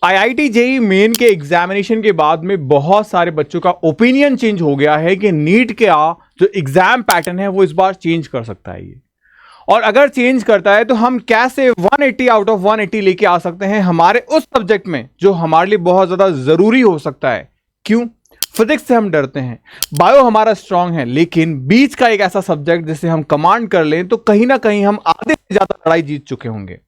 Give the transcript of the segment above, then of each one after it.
IIT JEE main के examination के बाद में बहुत सारे बच्चों का ओपिनियन चेंज हो गया है कि नीट का जो एग्जाम पैटर्न है वो इस बार चेंज कर सकता है ये, और अगर चेंज करता है तो हम कैसे 180 आउट ऑफ 180 लेके आ सकते हैं हमारे उस सब्जेक्ट में जो हमारे लिए बहुत ज्यादा जरूरी हो सकता है। क्यों? फिजिक्स से हम डरते हैं, बायो हमारा स्ट्रांग है, लेकिन बीच का एक ऐसा सब्जेक्ट जिसे हम कमांड कर लें तो कहीं ना कहीं हम आधे से ज्यादा लड़ाई जीत चुके होंगे,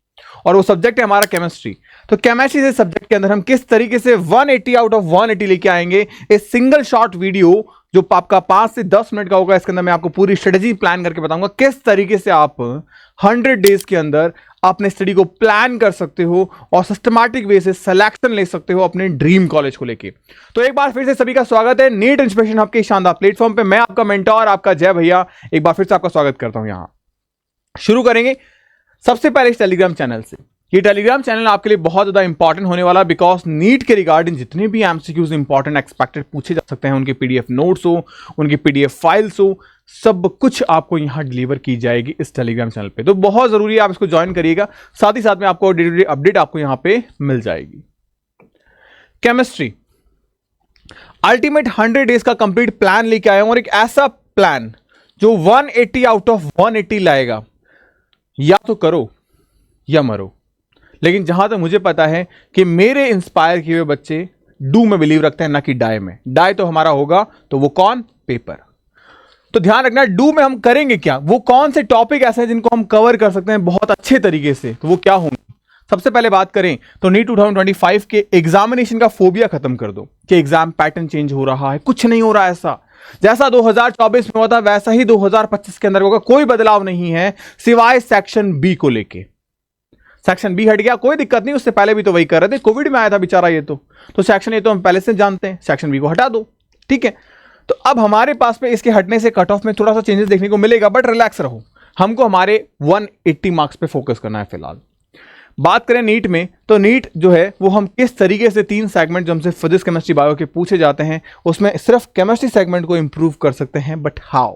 और वो सब्जेक्ट है हमारा केमिस्ट्री। तो केमिस्ट्री से सब्जेक्ट के अंदर हम किस तरीके से 180 आउट ऑफ 180 लेके आएंगे, इस सिंगल शॉर्ट वीडियो जो आपका 5 से 10 मिनट का होगा, इसके अंदर मैं आपको पूरी स्ट्रेटेजी प्लान करके बताऊंगा किस तरीके से आप 100 डेज के अंदर अपने स्टडी को प्लान कर सकते हो और सिस्टमैटिक वे से सिलेक्शन ले सकते हो अपने ड्रीम कॉलेज को लेके। तो एक बार फिर से सभी का स्वागत है नीट इंस्पिरेशन हब के शानदार प्लेटफॉर्म पे। मैं आपका मेंटोर, आपका जय भैया, एक बार फिर से आपका स्वागत करता हूं। यहां शुरू करेंगे सबसे पहले इस टेलीग्राम चैनल से। ये टेलीग्राम चैनल आपके लिए बहुत ज्यादा इंपॉर्टेंट होने वाला, बिकॉज नीट के रिगार्डिंग जितने भी एमसीक्यूज इंपॉर्टेंट एक्सपेक्टेड पूछे जा सकते हैं, उनके पीडीएफ नोट्स हो, उनकी पीडीएफ फाइल्स हो, सब कुछ आपको यहां डिलीवर की जाएगी इस टेलीग्राम चैनल पे। तो बहुत जरूरी है आप इसको ज्वाइन करिएगा, साथ ही साथ में आपको डे टू डे अपडेट आपको यहां पे मिल जाएगी। केमिस्ट्री अल्टीमेट 100 डेज का कंप्लीट प्लान लेके आया हूं, और एक ऐसा प्लान जो 180 आउट ऑफ 180 लाएगा। या तो करो या मरो, लेकिन जहां तक मुझे पता है कि मेरे इंस्पायर किए हुए बच्चे डू में बिलीव रखते हैं, ना कि डाई में। डाई तो हमारा होगा, तो वो कौन? पेपर। तो ध्यान रखना, डू में हम करेंगे क्या, वो कौन से टॉपिक ऐसे हैं जिनको हम कवर कर सकते हैं बहुत अच्छे तरीके से, तो वो क्या होंगे। सबसे पहले बात करें तो नीट 2025 के एग्जामिनेशन का फोबिया खत्म कर दो कि एग्जाम पैटर्न चेंज हो रहा है। कुछ नहीं हो रहा ऐसा, जैसा 2024 में हुआ था वैसा ही 2025 के अंदर होगा, कोई बदलाव नहीं है सिवाय सेक्शन बी को लेके। सेक्शन बी हट गया, कोई दिक्कत नहीं, उससे पहले भी तो वही कर रहे थे, कोविड में आया था बेचारा ये तो सेक्शन ए तो हम पहले से जानते हैं, सेक्शन बी को हटा दो, ठीक है। तो अब हमारे पास में इसके हटने से कट ऑफ में थोड़ा सा चेंजेस देखने को मिलेगा, बट रिलैक्स रहो, हमको हमारे 180 मार्क्स पे फोकस करना है फिलहाल। बात करें नीट में, तो नीट जो है वो हम किस तरीके से 3 सेगमेंट जो हमसे फिजिक्स केमिस्ट्री बायो के पूछे जाते हैं, उसमें सिर्फ केमिस्ट्री सेगमेंट को इंप्रूव कर सकते हैं। But how?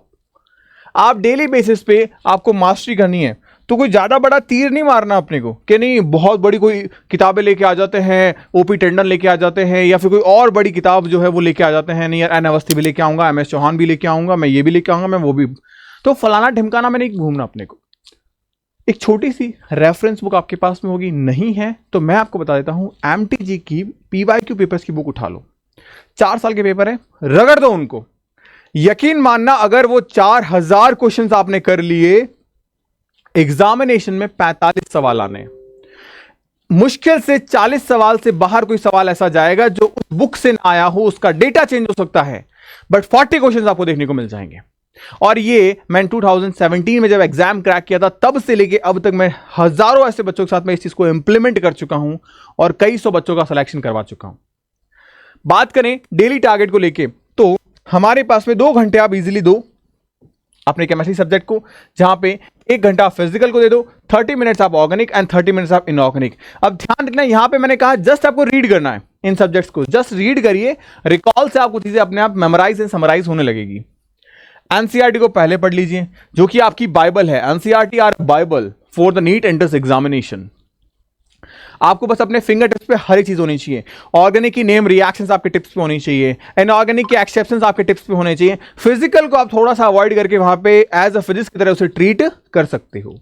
आप डेली बेसिस पे आपको मास्टरी करनी है, तो कोई ज्यादा बड़ा तीर नहीं मारना अपने को कि नहीं बहुत बड़ी कोई किताबें लेके आ जाते हैं, ओपी टंडन लेके आ जाते हैं, या फिर कोई और बड़ी किताब जो है वो लेके आ जाते हैं, नहीं यार एन अवस्थी भी लेके आऊंगा, एमएस चौहान भी लेके आऊंगा, मैं ये भी लेके आऊंगा, मैं वो भी। तो फलाना ढिमकाना में नहीं घूमना अपने को। एक छोटी सी रेफरेंस बुक आपके पास में होगी, नहीं है तो मैं आपको बता देता हूं, एमटीजी की पीवाईक्यू पेपर्स की बुक उठा लो, 4 साल के पेपर है, रगड़ दो उनको। यकीन मानना, अगर वो 4000 क्वेश्चन आपने कर लिए, एग्जामिनेशन में 45 सवाल आने, मुश्किल से 40 सवाल से बाहर कोई सवाल ऐसा जाएगा जो उस बुक से ना आया हो, उसका डेटा चेंज हो सकता है, बट 40 क्वेश्चंस आपको देखने को मिल जाएंगे। और ये मैं 2017 में जब एग्जाम क्रैक किया था, तब से लेके अब तक मैं हजारों ऐसे बच्चों के साथ में इस चीज को इंप्लीमेंट कर चुका हूं और कई सौ बच्चों का सिलेक्शन करवा चुका हूं। बात करें डेली टारगेट को लेके, तो हमारे पास में 2 घंटे आप इजीली दो अपने केमिस्ट्री सब्जेक्ट को, जहां पे 1 घंटा आप फिजिकल को दे दो, 30 मिनट्स आप ऑर्गेनिक एंड 30 मिनट्स आप इनऑर्गेनिक। अब ध्यान रखना, यहां पे मैंने कहा जस्ट आपको रीड करना है इन सब्जेक्ट्स को, जस्ट रीड करिए, रिकॉल से आपको चीजें अपने आप मेमोराइज एंड समराइज होने लगेगी। एनसीईआरटी को पहले पढ़ लीजिए, जो कि आपकी बाइबल है। NCERT are Bible for the NEET entrance examination. आपको बस अपने फिंगर टिप्स पे हर एक चीज होनी चाहिए। ऑर्गेनिक की नेम रिएक्शंस आपके टिप्स पे होनी चाहिए, इनऑर्गेनिक के एक्सेप्शंस आपके टिप्स पे होने चाहिए। फिजिकल को आप थोड़ा सा अवॉइड करके वहां पे एज अ फिजिक्स की तरह उसे ट्रीट कर सकते हो।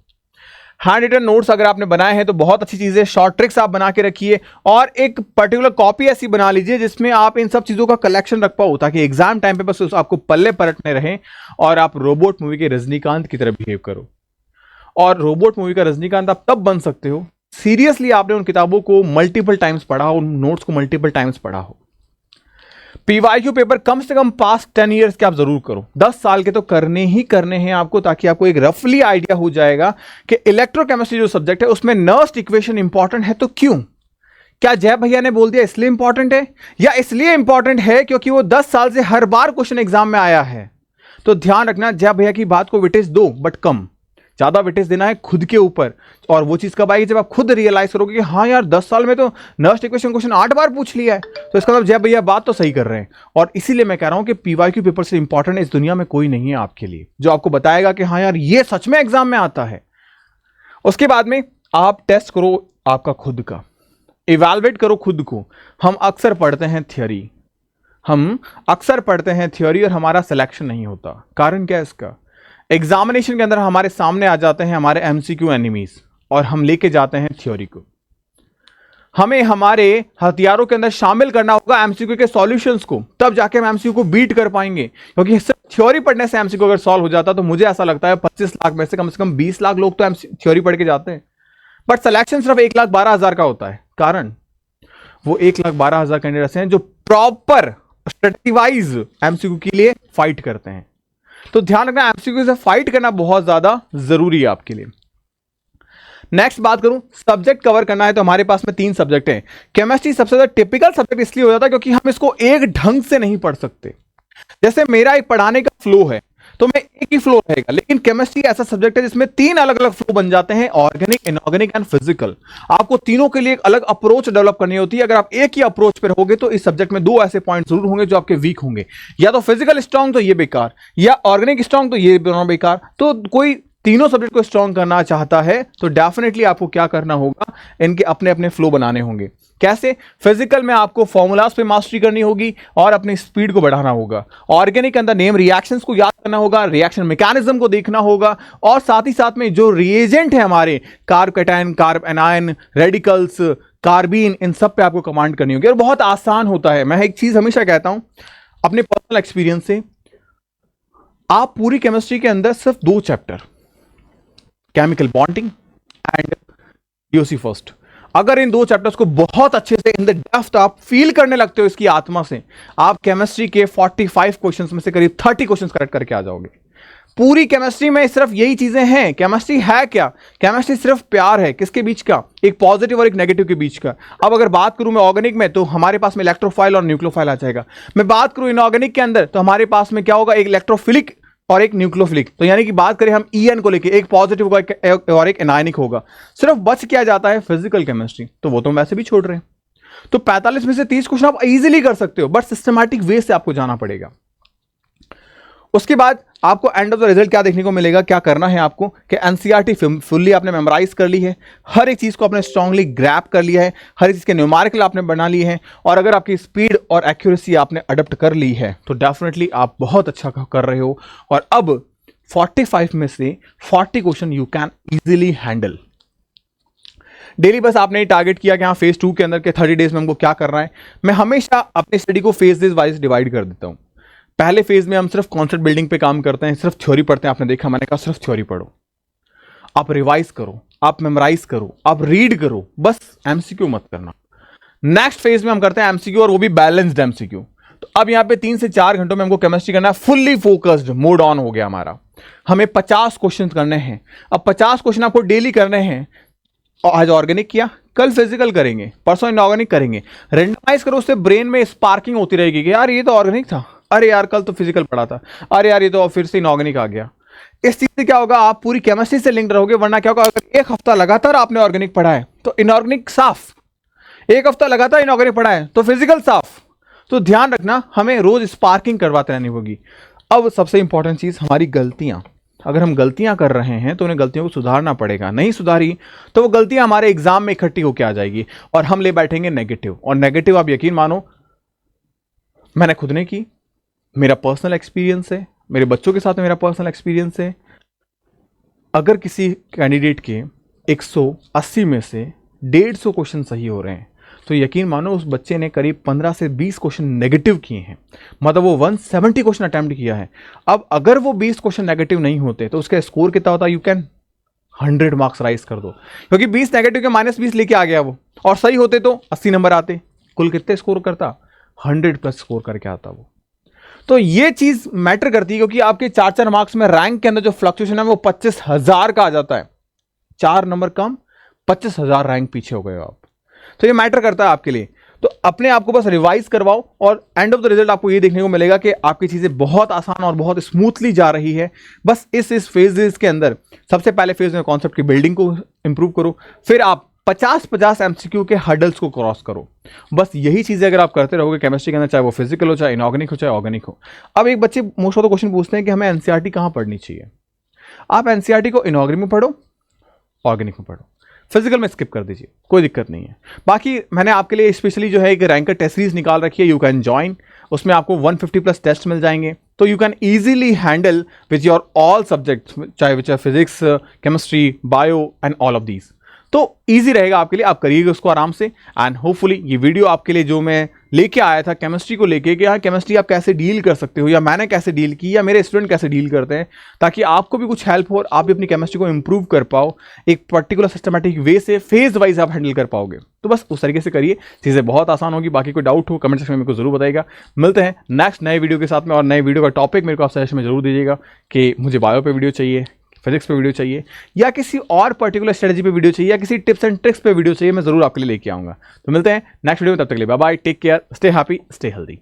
हैंड रिटन नोट्स अगर आपने बनाए हैं तो बहुत अच्छी चीज है, शॉर्ट ट्रिक्स आप बना के रखिए, और एक पर्टिकुलर कॉपी ऐसी बना लीजिए जिसमें आप इन सब चीजों का कलेक्शन रख पाओ, ताकि एग्जाम टाइम पे बस आपको पल्ले पलटने रहे और आप रोबोट मूवी के रजनीकांत की तरह बिहेव करो। और रोबोट मूवी का रजनीकांत आप तब बन सकते हो, सीरियसली आपने उन किताबों को मल्टीपल टाइम्स पढ़ा हो, उन नोट्स को मल्टीपल टाइम्स पढ़ा हो। पीवाईक्यू पेपर कम से कम पास्ट 10 ईयर्स के आप जरूर करो, 10 साल के तो करने ही करने हैं आपको, ताकि आपको एक रफली आइडिया हो जाएगा कि इलेक्ट्रोकेमिस्ट्री जो सब्जेक्ट है उसमें नर्स्ट इक्वेशन इंपॉर्टेंट है। तो क्यों? क्या जय भैया ने बोल दिया इसलिए इंपॉर्टेंट है, या इसलिए इंपॉर्टेंट है क्योंकि वो 10 साल से हर बार क्वेश्चन एग्जाम में आया है? तो ध्यान रखना, जय भैया की बात को वेटेज दो, बट कम, ज्यादा वेटेज देना है खुद के ऊपर। और वो चीज कब आएगी? जब आप खुद रियलाइज करोगे कि हाँ यार 10 साल में तो नर्स्ट इक्वेशन क्वेश्चन 8 बार पूछ लिया है, तो इसका मतलब जय भैया बात तो सही कर रहे हैं। और इसीलिए मैं कह रहा हूं कि पीवाईक्यू पेपर से इंपॉर्टेंट इस दुनिया में कोई नहीं है आपके लिए, जो आपको बताएगा कि हाँ यार ये सच में एग्जाम में आता है। उसके बाद में आप टेस्ट करो आपका खुद का, इवैल्यूएट करो खुद को। हम अक्सर पढ़ते हैं थ्योरी और हमारा सिलेक्शन नहीं होता। कारण क्या है इसका? एग्जामिनेशन के अंदर हमारे सामने आ जाते हैं हमारे एमसीक्यू एनिमीज और हम लेके जाते हैं थ्योरी को। हमें हमारे हथियारों के अंदर शामिल करना होगा एमसीक्यू के सॉल्यूशंस को, तब जाके हम एमसीक्यू को बीट कर पाएंगे। क्योंकि सिर्फ थ्योरी पढ़ने से एमसीक्यू अगर सॉल्व हो जाता तो मुझे ऐसा लगता है 25 लाख में से कम 20 लाख लोग तो थ्योरी पढ़ के जाते हैं, बट सिलेक्शन सिर्फ 1,12,000 का होता है। कारण वो 1,12,000 कैंडिडेट्स हैं जो प्रॉपर स्ट्रेटजी वाइज एमसीक्यू के लिए फाइट करते हैं। तो ध्यान रखना, एमसीक्यू से फाइट करना बहुत ज्यादा जरूरी है आपके लिए। नेक्स्ट बात करूं, सब्जेक्ट कवर करना है तो हमारे पास में 3 सब्जेक्ट हैं। केमिस्ट्री सबसे ज्यादा टिपिकल सब्जेक्ट इसलिए हो जाता है क्योंकि हम इसको एक ढंग से नहीं पढ़ सकते। जैसे मेरा एक पढ़ाने का फ्लो है तो मैं एक ही फ्लो रहेगा, लेकिन केमिस्ट्री ऐसा सब्जेक्ट है जिसमें 3 अलग अलग फ्लो बन जाते हैं, ऑर्गेनिक, इनऑर्गेनिक एंड फिजिकल। आपको तीनों के लिए एक अलग अप्रोच डेवलप करनी होती है। अगर आप एक ही अप्रोच पर होगे तो इस सब्जेक्ट में 2 ऐसे पॉइंट जरूर होंगे जो आपके वीक होंगे, या तो फिजिकल स्ट्रांग तो ये बेकार, या ऑर्गेनिक स्ट्रांग तो ये बेकार। तो कोई तीनों सब्जेक्ट को स्ट्रांग करना चाहता है तो डेफिनेटली आपको क्या करना होगा, इनके अपने अपने फ्लो बनाने होंगे। कैसे? फिजिकल में आपको फॉर्मूलाज पे मास्टरी करनी होगी और अपनी स्पीड को बढ़ाना होगा। ऑर्गेनिक के अंदर नेम रिएक्शंस को याद करना होगा, रिएक्शन मैकेनिज्म को देखना होगा, और साथ ही साथ में जो रिएजेंट है हमारे carb cation, carb anion, radicals, carbene, इन सब पे आपको कमांड करनी होगी। और बहुत आसान होता है। मैं एक चीज हमेशा कहता हूं अपने पर्सनल एक्सपीरियंस से, आप पूरी केमिस्ट्री के अंदर सिर्फ 2 chapter, chemical bonding and DOC first, अगर इन 2 चैप्टर्स को बहुत अच्छे से इन द डेप्थ आप फील करने लगते हो इसकी आत्मा से, आप केमिस्ट्री के 45 क्वेश्चंस में से करीब 30 क्वेश्चंस करेक्ट करके आ जाओगे। पूरी केमिस्ट्री में सिर्फ यही चीजें हैं। केमिस्ट्री है क्या? केमिस्ट्री सिर्फ प्यार है। किसके बीच का? एक पॉजिटिव और एक नेगेटिव के बीच का। अब अगर बात करूं मैं ऑर्गेनिक में तो हमारे पास में इलेक्ट्रोफाइल और न्यूक्लियोफाइल आ जाएगा। मैं बात करूं इनऑर्गेनिक के अंदर तो हमारे पास में क्या होगा, एक इलेक्ट्रोफिलिक और एक न्यूक्लियोफिलिक। तो यानी कि बात करें हम ईएन को लेके, एक पॉजिटिव होगा और एक एनायनिक होगा। सिर्फ बच क्या जाता है, फिजिकल केमिस्ट्री, तो वो तो वैसे भी छोड़ रहे हैं। तो 45 में से 30 क्वेश्चन आप इजीली कर सकते हो, बट सिस्टमैटिक वे से आपको जाना पड़ेगा। उसके बाद आपको एंड ऑफ द रिजल्ट क्या देखने को मिलेगा, क्या करना है आपको कि एनसीईआरटी फुल्ली आपने मेमोराइज कर ली है, हर एक चीज को आपने स्ट्रांगली ग्रैप कर लिया है, हर एक चीज के न्यूमेरिकल आपने बना लिए हैं, और अगर आपकी स्पीड और एक्यूरेसी आपने अडॉप्ट कर ली है तो डेफिनेटली आप बहुत अच्छा कर रहे हो। और अब 45 में से 40 question you can easily handle. Daily बस आपने टारगेट किया कि हाँ फेज 2 के अंदर के 30 डेज में हमको क्या करना है। मैं हमेशा अपनी स्टडी को फेजेस वाइज डिवाइड कर देता हूं। पहले फेज में हम सिर्फ कॉन्सेप्ट बिल्डिंग पे काम करते हैं, सिर्फ थ्योरी पढ़ते हैं। आपने देखा, मैंने कहा सिर्फ थ्योरी पढ़ो, आप रिवाइज करो, आप मेमोराइज करो, आप रीड करो, बस एमसीक्यू मत करना। नेक्स्ट फेज में हम करते हैं एमसीक्यू, और वो भी बैलेंस्ड एमसीक्यू। तो अब यहां पे 3 से 4 घंटों में हमको केमिस्ट्री करना है, फुल्ली फोकस्ड मोड ऑन हो गया हमारा। हमें 50 क्वेश्चन करने हैं। अब 50 क्वेश्चन आपको डेली करने हैं। आज ऑर्गेनिक किया, कल फिजिकल करेंगे, परसों इनऑर्गेनिक करेंगे। रेंडमाइज करो, उससे ब्रेन में स्पार्किंग होती रहेगी कि यार ये तो ऑर्गेनिक था, अरे यार कल तो फिजिकल पढ़ा था, अरे यार ये तो फिर से इनऑर्गेनिक आ गया। इस चीज से क्या होगा, आप पूरी केमिस्ट्री से लिंक रहोगे। वरना क्या होगा, अगर 1 हफ्ता लगातार आपने ऑर्गेनिक पढ़ा है तो इनऑर्गेनिक साफ, 1 हफ्ता लगातार इनऑर्गेनिक पढ़ा है तो फिजिकल साफ। तो ध्यान रखना, हमें रोज स्पार्किंग करवाते रहनी होगी। अब सबसे इंपॉर्टेंट चीज, हमारी गलतियां। अगर हम गलतियां कर रहे हैं तो उन्हें गलतियों को सुधारना पड़ेगा। नहीं सुधारी तो वो गलतियां हमारे एग्जाम में इकट्ठी होकर आ जाएगी और हम ले बैठेंगे नेगेटिव। और नेगेटिव आप यकीन मानो, मैंने खुद ने की, मेरा पर्सनल एक्सपीरियंस है, मेरे बच्चों के साथ में मेरा पर्सनल एक्सपीरियंस है। अगर किसी कैंडिडेट के 180 में से 150 क्वेश्चन सही हो रहे हैं तो यकीन मानो उस बच्चे ने करीब 15 से 20 क्वेश्चन नेगेटिव किए हैं। मतलब वो 170 क्वेश्चन अटेम्प्ट किया है। अब अगर वो 20 क्वेश्चन नेगेटिव नहीं होते तो उसका स्कोर कितना होता, यू कैन 100 मार्क्स राइज कर दो, क्योंकि 20 नेगेटिव के -20 लेके आ गया वो, और सही होते तो 80 नंबर आते। कुल कितने स्कोर करता, 100+ स्कोर करके आता वो। तो ये चीज मैटर करती है, क्योंकि आपके 4-4 मार्क्स में रैंक के अंदर जो फ्लक्चुएशन है वो 25,000 का आ जाता है। 4 नंबर कम, 25,000 रैंक पीछे हो गए हो आप। तो ये मैटर करता है आपके लिए। तो अपने आप को बस रिवाइज करवाओ और एंड ऑफ द रिजल्ट आपको ये देखने को मिलेगा कि आपकी चीजें बहुत आसान और बहुत स्मूथली जा रही है। बस इस फेजेस के अंदर सबसे पहले फेज में कॉन्सेप्ट की बिल्डिंग को इंप्रूव करो, फिर आप 50-50 एमसीक्यू के हर्डल्स को क्रॉस करो। बस यही चीजें अगर आप करते रहोगे केमिस्ट्री के अंदर, चाहे वो फिजिकल हो, चाहे इनऑर्गेनिक हो, चाहे ऑर्गेनिक हो। अब एक बच्चे मोस्ट ऑफ द क्वेश्चन पूछते हैं कि हमें एनसीईआरटी कहां पढ़नी चाहिए। आप एनसीईआरटी को इनऑर्गेनिक में पढ़ो, ऑर्गेनिक में पढ़ो, फिजिकल में स्किप कर दीजिए, कोई दिक्कत नहीं है। बाकी मैंने आपके लिए स्पेशली जो है एक रैंकर टेस्ट सीरीज निकाल रखी है, यू कैन ज्वाइन। उसमें आपको 150 प्लस टेस्ट मिल जाएंगे, तो you can easily handle with your all subjects, चाहे which are physics, chemistry, bio and all of these. तो ईजी रहेगा आपके लिए, आप करिएगा उसको आराम से। एंड होपफुली ये वीडियो आपके लिए जो मैं लेके आया था केमिस्ट्री को लेके, कि हाँ केमिस्ट्री आप कैसे डील कर सकते हो, या मैंने कैसे डील की, या मेरे स्टूडेंट कैसे डील करते हैं, ताकि आपको भी कुछ हेल्प हो और आप भी अपनी केमिस्ट्री को इंप्रूव कर पाओ, एक पर्टिकुलर सिस्टमैटिक वे से फेज वाइज आप हैंडल कर पाओगे। तो बस उस तरीके से करिए, चीज़ें बहुत आसान होगी। बाकी कोई डाउट हो कमेंट सेक्शन में मेरे को जरूर बताइएगा। मिलते हैं नेक्स्ट नए वीडियो के साथ में, और नए वीडियो का टॉपिक मेरे को आप सजेशन में जरूर दीजिएगा कि मुझे बायो पे वीडियो चाहिए, फिजिक्स पे वीडियो चाहिए, या किसी और पर्टिकुलर स्ट्रेटजी पे वीडियो चाहिए, या किसी टिप्स एंड ट्रिक्स पे वीडियो चाहिए, मैं जरूर आपके लिए लेके आऊंगा। तो मिलते हैं नेक्स्ट वीडियो में, तब तक के लिए bye bye, take care, stay happy, stay healthy.